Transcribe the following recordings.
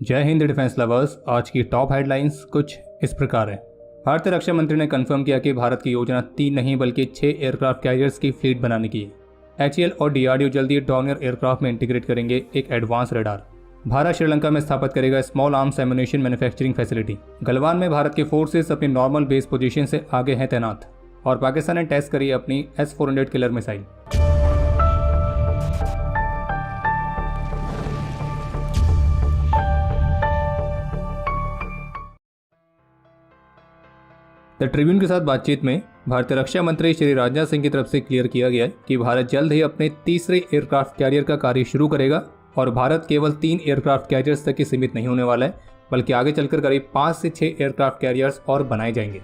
जय Hind defence lovers. आज की टॉप हेडलाइंस कुछ इस प्रकार है। भारतीय रक्षा मंत्री ने कंफर्म किया कि भारत की योजना 3 नहीं बल्कि 6 एयरक्राफ्ट कैरियर्स की फ्लीट बनाने की है। HAL और DRDO जल्दी ही डॉर्नियर एयरक्राफ्ट में इंटीग्रेट करेंगे एक एडवांस रडार। भारत श्रीलंका में स्थापित करेगा small arms ammunition manufacturing facility. Galwan में भारत के फोर्सेस अपनी नॉर्मल बेस पोजीशन से आगे हैं तैनात। और पाकिस्तान ने टेस्ट करी अपनी S-400 killer missile. The Tribune के साथ बातचीत में भारतीय रक्षा मंत्री श्री राजनाथ सिंह की तरफ से क्लियर किया गया कि भारत जल्द ही अपने तीसरे एयरक्राफ्ट कैरियर का कार्य शुरू करेगा और भारत केवल 3 एयरक्राफ्ट कैरियर्स तक ही सीमित नहीं होने वाला है, बल्कि आगे चलकर करीब 5 से 6 एयरक्राफ्ट कैरियर्स और बनाए जाएंगे।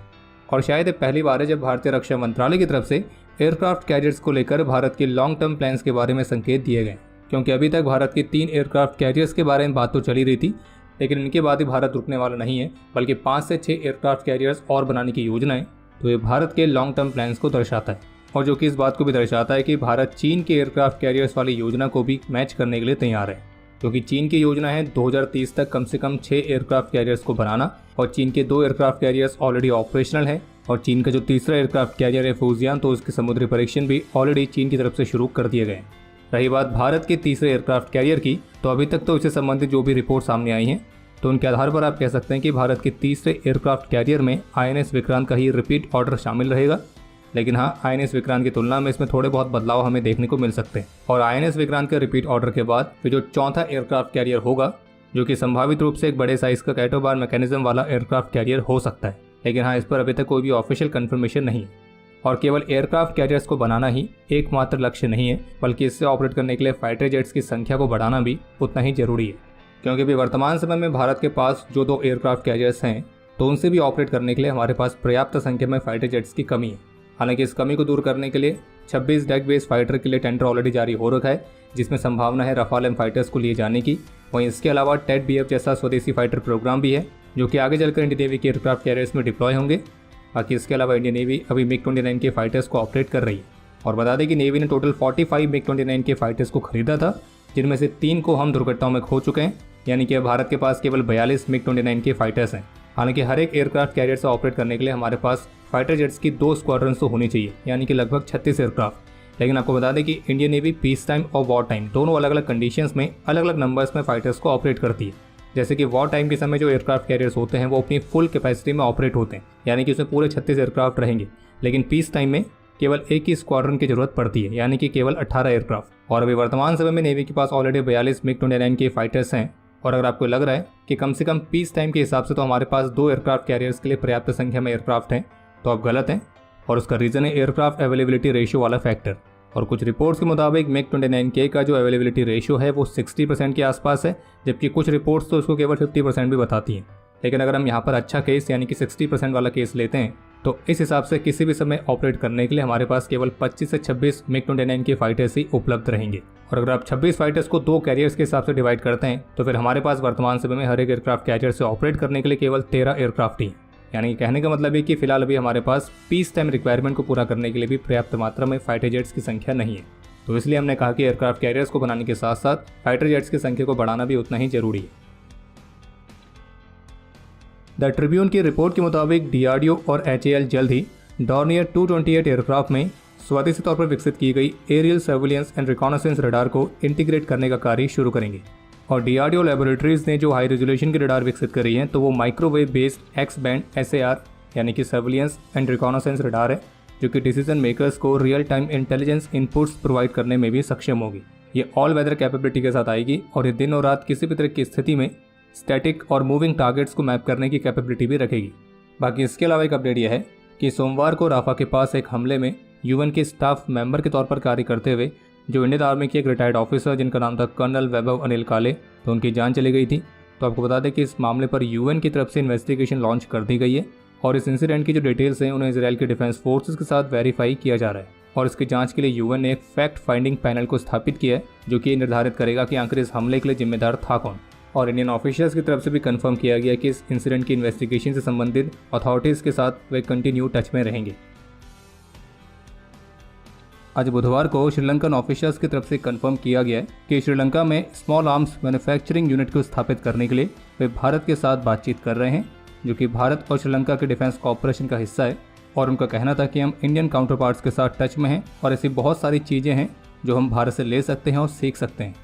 और शायद ये पहली बार है जब भारतीय रक्षा मंत्रालय की तरफ से एयरक्राफ्ट कैरियर्स को लेकर भारत के लॉन्ग टर्म प्लान्स के बारे में संकेत दिए गए, क्योंकि अभी तक भारत के 3 एयरक्राफ्ट कैरियर्स के बारे में बात तो चली रही थी, लेकिन इनके बाद ही भारत रुकने वाला नहीं है, बल्कि 5 से 6 एयरक्राफ्ट कैरियर्स और बनाने की योजना है। तो ये भारत के लॉन्ग टर्म प्लान्स को दर्शाता है, और जो कि इस बात को भी दर्शाता है कि भारत चीन के एयरक्राफ्ट कैरियर्स वाली योजना को भी मैच करने के लिए तैयार है, क्योंकि चीन की योजना है 2030 तक कम से कम 6 एयरक्राफ्ट कैरियर्स को बनाना, और चीन के 2 एयरक्राफ्ट कैरियर्स ऑलरेडी ऑपरेशनल है। और चीन का जो तीसरा एयरक्राफ्ट कैरियर है फूजियान, तो उसके समुद्री परीक्षण भी ऑलरेडी चीन की तरफ से शुरू कर दिए गए। रही बात भारत के तीसरे एयरक्राफ्ट कैरियर की, तो अभी तक तो इससे संबंधित जो भी रिपोर्ट सामने आई हैं, तो उनके आधार पर आप कह सकते हैं कि भारत के तीसरे एयरक्राफ्ट कैरियर में INS विक्रांत का ही रिपीट ऑर्डर शामिल रहेगा। लेकिन हाँ, INS विक्रांत की तुलना में इसमें थोड़े बहुत बदलाव हमें देखने को मिल सकते हैं। और INS विक्रांत के रिपीट ऑर्डर के बाद फिर जो चौथा एयरक्राफ्ट कैरियर होगा, जो कि संभावित रूप से एक बड़े साइज का कैटोबार मैकेनिज्म वाला एयरक्राफ्ट कैरियर हो सकता है। लेकिन हाँ, इस पर अभी तक कोई भी ऑफिशियल कन्फर्मेशन नहीं है। और केवल एयरक्राफ्ट कैरियर्स को बनाना ही एकमात्र लक्ष्य नहीं है, बल्कि इससे ऑपरेट करने के लिए फाइटर जेट्स की संख्या को बढ़ाना भी उतना ही जरूरी है, क्योंकि अभी वर्तमान समय में भारत के पास जो 2 एयरक्राफ्ट कैरियर्स हैं, तो उनसे भी ऑपरेट करने के लिए हमारे पास पर्याप्त संख्या में फाइटर जेट्स की कमी है। हालांकि इस कमी को दूर करने के लिए 26 डेक बेस्ड फाइटर के लिए टेंडर ऑलरेडी जारी हो रखा है, जिसमें संभावना है रफाल एम फाइटर्स को लिए जाने की। वहीं इसके अलावा टेड BF जैसा स्वदेशी फाइटर प्रोग्राम भी है, जो कि आगे चलकर इंडियन नेवी के एयरक्राफ्ट कैरियर्स में डिप्लॉय होंगे। बाकी इसके अलावा इंडियन नेवी अभी MiG-29 के फाइटर्स को ऑपरेट कर रही है। और बता दें कि नेवी ने टोटल 45 MiG-29 के फाइटर्स को खरीदा था, जिनमें से 3 को हम दुर्घटनाओं में खो चुके हैं, यानी कि भारत के पास केवल 42 MiG-29 के फाइटर्स हैं। हालांकि हर एक एयरक्राफ्ट कैरियर से ऑपरेट करने के लिए हमारे पास फाइटर जेट्स की 2 स्क्वाड्रन तो होनी चाहिए, यानी कि लगभग 36 एयरक्राफ्ट। लेकिन आपको बता दें कि इंडियन नेवी पीस टाइम और वॉर टाइम दोनों अलग अलग कंडीशंस में अलग अलग नंबर्स में फाइटर्स को ऑपरेट करती है। जैसे कि वॉर टाइम के समय जो एयरक्राफ्ट कैरियर्स होते हैं वो अपनी फुल कैपेसिटी में ऑपरेट होते हैं, यानी कि उसमें पूरे 36 एयरक्राफ्ट रहेंगे। लेकिन पीस टाइम में केवल एक ही स्क्वाड्रन की जरूरत पड़ती है, यानी कि केवल 18 एयरक्राफ्ट। और अभी वर्तमान समय में नेवी के पास ऑलरेडी 42 MiG-29 के फाइटर्स हैं। और अगर आपको लग रहा है कि कम से कम पीस टाइम के हिसाब से तो हमारे पास 2 एयरक्राफ्ट कैरियर्स के लिए पर्याप्त संख्या में एयरक्राफ्ट हैं, तो आप गलत हैं। और उसका रीज़न है एयरक्राफ्ट अवेलेबिलिटी रेशियो वाला फैक्टर। और कुछ रिपोर्ट्स के मुताबिक MiG-29K का जो अवेलेबिलिटी रेशियो है वो 60% के आसपास है, जबकि कुछ रिपोर्ट्स तो उसको केवल 50% भी बताती हैं। लेकिन अगर हम यहाँ पर अच्छा केस यानी कि 60% वाला केस लेते हैं, तो इस हिसाब से किसी भी समय ऑपरेट करने के लिए हमारे पास केवल 25 से 26 MiG-29 के फाइटर्स ही उपलब्ध रहेंगे। और अगर आप 26 फाइटर्स को 2 कैरियर्स के हिसाब से डिवाइड करते हैं, तो फिर हमारे पास वर्तमान समय में हर एक एयरक्राफ्ट कैरियर से ऑपरेट करने के लिए केवल 13 एयरक्राफ्ट ही। यानी कहने का मतलब है कि फिलहाल अभी हमारे पास पीस टाइम रिक्वायरमेंट को पूरा करने के लिए भी पर्याप्त मात्रा में फाइटर जेट्स की संख्या नहीं है। तो इसलिए हमने कहा कि एयरक्राफ्ट कैरियर्स को बनाने के साथ साथ फाइटर जेट्स की संख्या को बढ़ाना भी उतना ही जरूरी है। द ट्रिब्यून की रिपोर्ट के मुताबिक DRDO और HAL जल्द ही डॉर्नियर 228 एयरक्राफ्ट में स्वदेशी तौर पर विकसित की गई aerial surveillance and reconnaissance radar को इंटीग्रेट करने का कार्य शुरू करेंगे। और DRDO लैबोरेटरीज ने जो हाई रेजोल्यूशन की रडार विकसित करी है, तो वो microwave based x band SAR यानी कि सर्विलियंस एंड रिकॉनेसेंस रडार है, जो कि डिसीजन मेकर्स को real time intelligence inputs provide करने में भी सक्षम होगी। ये ऑल वेदर कैपेबिलिटी के साथ आएगी और ये दिन और रात किसी भी तरह की स्थिति में स्टैटिक और मूविंग टारगेट्स को मैप करने की कैपेबिलिटी भी रखेगी। बाकी इसके अलावा एक अपडेट यह है कि सोमवार को राफा के पास एक हमले में UN के स्टाफ मेंबर के तौर पर कार्य करते हुए जो इंडियन आर्मी के एक रिटायर्ड ऑफिसर जिनका नाम था कर्नल वैभव अनिल काले, तो उनकी जान चली गई थी। तो आपको बता दें कि इस मामले पर UN की तरफ से इन्वेस्टिगेशन लॉन्च कर दी गई है और इस इंसिडेंट की जो डिटेल्स हैं उन्हें इजराइल के डिफेंस फोर्सेस के साथ वेरीफाई किया जा रहा है। और इसकी जांच के लिए UN ने एक फैक्ट फाइंडिंग पैनल को स्थापित किया है, जो कि निर्धारित करेगा कि आखिर इस हमले के लिए जिम्मेदार था कौन। और इंडियन ऑफिशियल्स की तरफ से भी कंफर्म किया गया कि इस इंसिडेंट की इन्वेस्टिगेशन से संबंधित अथॉरिटीज़ के साथ वे कंटिन्यू टच में रहेंगे। आज बुधवार को श्रीलंकन ऑफिशियल्स की तरफ से कंफर्म किया गया है कि श्रीलंका में स्मॉल आर्म्स मैन्युफैक्चरिंग यूनिट को स्थापित करने के लिए वे भारत के साथ बातचीत कर रहे हैं, जो कि भारत और श्रीलंका के डिफेंस कॉपरेशन का हिस्सा है। और उनका कहना था कि हम इंडियन काउंटर पार्ट्स के साथ टच में हैं और ऐसी बहुत सारी चीज़ें हैं जो हम भारत से ले सकते हैं और सीख सकते हैं।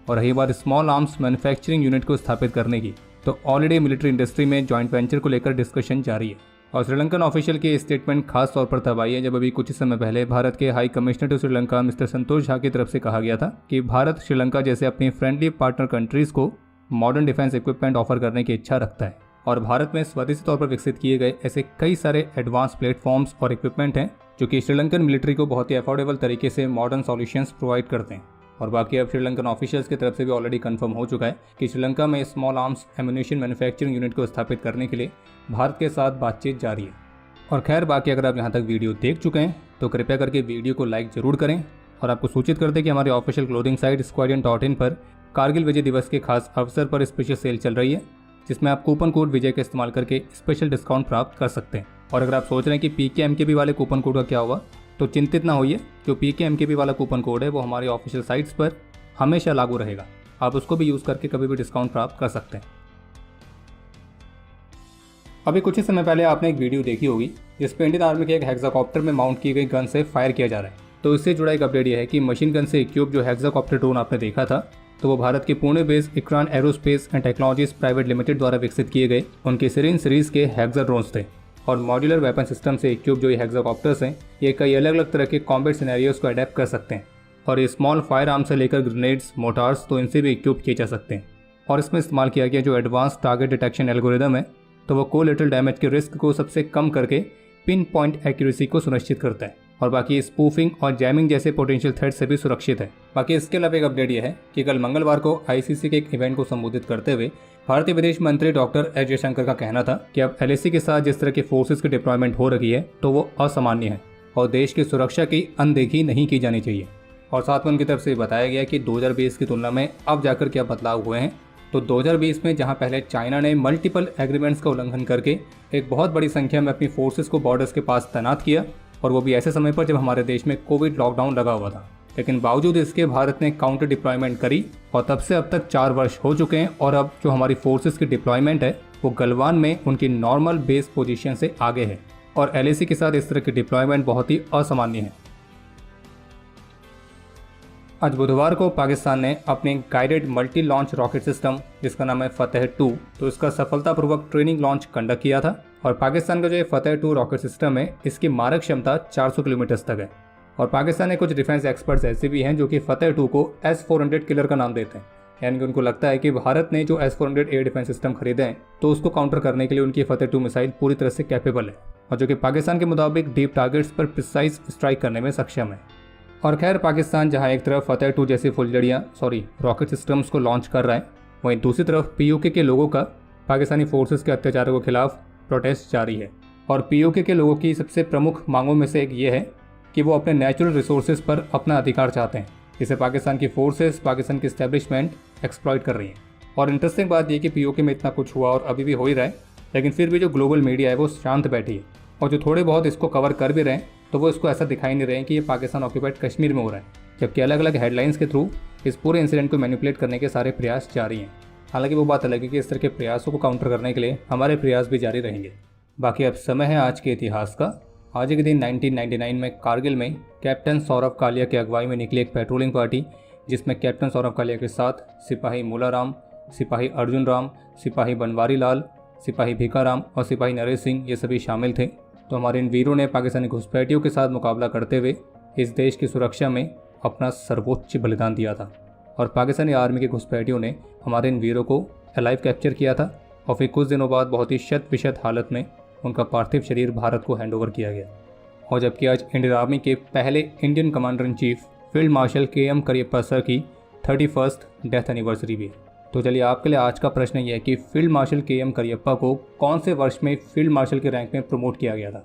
और रही बात स्मॉल आर्म्स मैन्युफैक्चरिंग यूनिट को स्थापित करने की, तो ऑलरेडी मिलिट्री इंडस्ट्री में जॉइंट वेंचर को लेकर डिस्कशन जारी है। और श्रीलंकन ऑफिशियल की स्टेटमेंट खास तौर पर तब आई है जब अभी कुछ समय पहले भारत के high commissioner to Sri Lanka mister Santosh Jha की तरफ से कहा गया था कि भारत श्रीलंका जैसे अपनी फ्रेंडली पार्टनर कंट्रीज को मॉडर्न डिफेंस इक्विपमेंट ऑफर करने की इच्छा रखता है। और भारत में स्वदेशी तौर पर विकसित किए गए ऐसे कई सारे एडवांस प्लेटफॉर्म्स और इक्विपमेंट हैं जो कि श्रीलंकन मिलिट्री को बहुत ही अफोर्डेबल तरीके से मॉडर्न सॉल्यूशंस प्रोवाइड करते हैं। और बाकी अब श्रीलंकन ऑफिशियल्स की तरफ से भी ऑलरेडी कंफर्म हो चुका है कि श्रीलंका में small arms ammunition manufacturing unit को स्थापित करने के लिए भारत के साथ बातचीत जारी है। और खैर बाकी अगर आप यहाँ तक वीडियो देख चुके हैं तो कृपया करके वीडियो को लाइक जरूर करें और आपको सूचित कर दें कि हमारे ऑफिशियल क्लोथिंग साइट squadron.in पर कारगिल विजय दिवस के खास अवसर पर स्पेशल सेल चल रही है, जिसमें आप कूपन कोड विजय का इस्तेमाल करके स्पेशल डिस्काउंट प्राप्त कर सकते हैं। और अगर आप सोच रहे हैं कि PKMKB वाले कूपन कोड का क्या होगा, तो चिंतित ना होइए, जो PKMKB वाला कूपन कोड है वो हमारे ऑफिशियल साइट्स पर हमेशा लागू रहेगा। आप उसको भी यूज़ करके कभी भी डिस्काउंट प्राप्त कर सकते हैं। अभी कुछ ही समय पहले आपने एक वीडियो देखी होगी जिसपे इंडियन आर्मी के एक हेक्साकॉप्टर में माउंट की गई गन से फायर किया जा रहा है। तो इससे जुड़ा एक अपडेट यह है कि मशीन गन से इक्विप जो हेक्साकॉप्टर ड्रोन आपने देखा था, तो वो भारत के Pune based Ikran aerospace and technologies private limited द्वारा विकसित किए गए उनके सिरिन सीरीज के हेक्सा ड्रोन्स थे। और मॉड्यूलर वेपन सिस्टम से इक्विप जो ये हेक्साकॉप्टर्स हैं, ये कई अलग अलग तरह के कॉम्बैट सिनेरियोज को अडेप्ट कर सकते हैं। और ये स्मॉल फायर आर्म से लेकर ग्रेनेड्स, मोटार्स, तो इनसे भी इक्विप किए जा सकते हैं। और इसमें इस्तेमाल किया गया जो एडवांस टारगेट डिटेक्शन एल्गोरिदम है, तो वो कोलेटरल डैमेज के रिस्क को सबसे कम करके पिन पॉइंट एक्यूरेसी को सुनिश्चित करता है। और बाकी स्पूफिंग और जैमिंग जैसे पोटेंशियल थ्रेट से भी सुरक्षित है। बाकी इसके अलावा एक अपडेट यह है कि कल मंगलवार को ICC के एक इवेंट को संबोधित करते हुए भारतीय विदेश मंत्री डॉक्टर एस जयशंकर का कहना था कि अब LAC के साथ जिस तरह के फोर्सेस की डिप्लॉयमेंट हो रही है, तो वो असामान्य है और देश की सुरक्षा की अनदेखी नहीं की जानी चाहिए। और साथ में उनकी तरफ से बताया गया कि 2020 की तुलना में अब जाकर क्या बदलाव हुए हैं। तो 2020 में जहां पहले चाइना ने मल्टीपल एग्रीमेंट्स का उल्लंघन करके एक बहुत बड़ी संख्या में अपनी फोर्सेस को बॉर्डर्स के पास तैनात किया, और वो भी ऐसे समय पर जब हमारे देश में कोविड लॉकडाउन लगा हुआ था, लेकिन बावजूद इसके भारत ने काउंटर डिप्लॉयमेंट करी और तब से अब तक 4 वर्ष हो चुके हैं। और अब जो हमारी फोर्सेस की डिप्लॉयमेंट है वो गलवान में उनकी नॉर्मल बेस पोजीशन से आगे है। और LAC के साथ इस तरह की डिप्लॉयमेंट बहुत ही असामान्य है। आज बुधवार को पाकिस्तान ने अपने guided multi launch rocket system जिसका नाम है फतेह 2, तो इसका सफलतापूर्वक ट्रेनिंग लॉन्च कंडक्ट किया था। और पाकिस्तान का जो ये फतेह 2 रॉकेट सिस्टम है, इसकी मारक क्षमता 400 किलोमीटर तक है। और पाकिस्तान के कुछ डिफेंस एक्सपर्ट्स ऐसे भी हैं जो कि फतेह 2 को S-400 किलर का नाम देते हैं। यानी कि उनको लगता है कि भारत ने जो S-400 एयर डिफेंस सिस्टम खरीदे हैं, तो उसको काउंटर करने के लिए उनकी फतेह 2 मिसाइल पूरी तरह से कैपेबल है, और जो कि पाकिस्तान के मुताबिक डीप टारगेट्स पर प्रिसाइज स्ट्राइक करने में सक्षम है। और खैर पाकिस्तान जहां एक तरफ फतेह 2 जैसी रॉकेट सिस्टम्स को लॉन्च कर रहा है, वहीं दूसरी तरफ POK के लोगों का पाकिस्तानी फोर्सेस के अत्याचारों के खिलाफ प्रोटेस्ट जारी है। और POK के लोगों की सबसे प्रमुख मांगों में से एक ये है कि वो अपने नेचुरल रिसोर्सेज पर अपना अधिकार चाहते हैं, जिसे पाकिस्तान की फोर्सेस, पाकिस्तान की एस्टेब्लिशमेंट एक्सप्लॉइट कर रही है। और इंटरेस्टिंग बात यह कि POK में इतना कुछ हुआ और अभी भी हो ही रहा है, लेकिन फिर भी जो ग्लोबल मीडिया है वो शांत बैठी है। और जो थोड़े बहुत इसको कवर कर भी रहे हैं, तो वो इसको ऐसा दिखाई नहीं रहे हैं कि ये पाकिस्तान ऑक्यूपाइड कश्मीर में हो रहा है, जबकि अलग अलग हेडलाइंस के थ्रू इस पूरे इंसिडेंट को मैनिपुलेट करने के सारे प्रयास जारी हैं। हालांकि वो बात अलग है कि इस तरह के प्रयासों को काउंटर करने के लिए हमारे प्रयास भी जारी रहेंगे। बाकी अब समय है आज के इतिहास का। आज के दिन 1999 में कारगिल में कैप्टन सौरभ कालिया की अगुवाई में निकली एक पेट्रोलिंग पार्टी, जिसमें कैप्टन सौरभ कालिया के साथ सिपाही मूलाराम, सिपाही अर्जुन राम, सिपाही बनवारी लाल, सिपाही भीखाराम और सिपाही नरेश सिंह ये सभी शामिल थे। तो हमारे इन वीरों ने पाकिस्तानी घुसपैठियों के साथ मुकाबला करते हुए इस देश की सुरक्षा में अपना सर्वोच्च बलिदान दिया था। और पाकिस्तानी आर्मी के घुसपैठियों ने हमारे इन वीरों को अलाइव कैप्चर किया था, और फिर कुछ दिनों बाद बहुत ही शत विशत हालत में उनका पार्थिव शरीर भारत को हैंडओवर किया गया। और जबकि आज इंडियन आर्मी के पहले Indian commander in chief field marshal KM Cariappa sir की 31st डेथ एनिवर्सरी भी है। तो चलिए आपके लिए आज का प्रश्न यह है कि फील्ड मार्शल KM करियप्पा को कौन से वर्ष में फील्ड मार्शल के रैंक में प्रमोट किया गया था।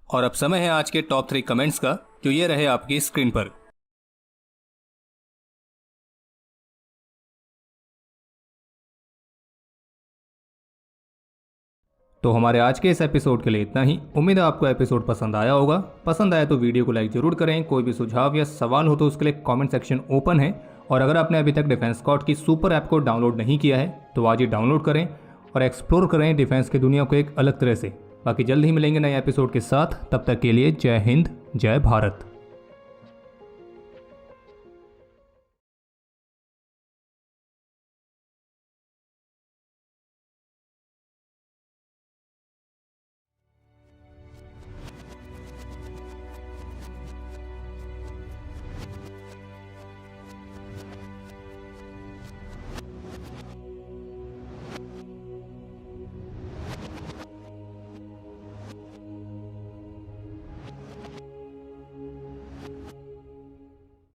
और अब समय है आज के टॉप 3 कमेंट्स का, जो ये रहे आपकी स्क्रीन पर। तो हमारे आज के इस एपिसोड के लिए इतना ही। उम्मीद है आपको एपिसोड पसंद आया होगा। पसंद आया तो वीडियो को लाइक जरूर करें। कोई भी सुझाव या सवाल हो तो उसके लिए कमेंट सेक्शन ओपन है। और अगर आपने अभी तक डिफेंस स्कॉट की सुपर ऐप को डाउनलोड नहीं किया है तो आज ही डाउनलोड करें और एक्सप्लोर करें डिफेंस की दुनिया को एक अलग तरह से। बाकी जल्द ही मिलेंगे नए एपिसोड के साथ। तब तक के लिए जय हिंद, जय भारत।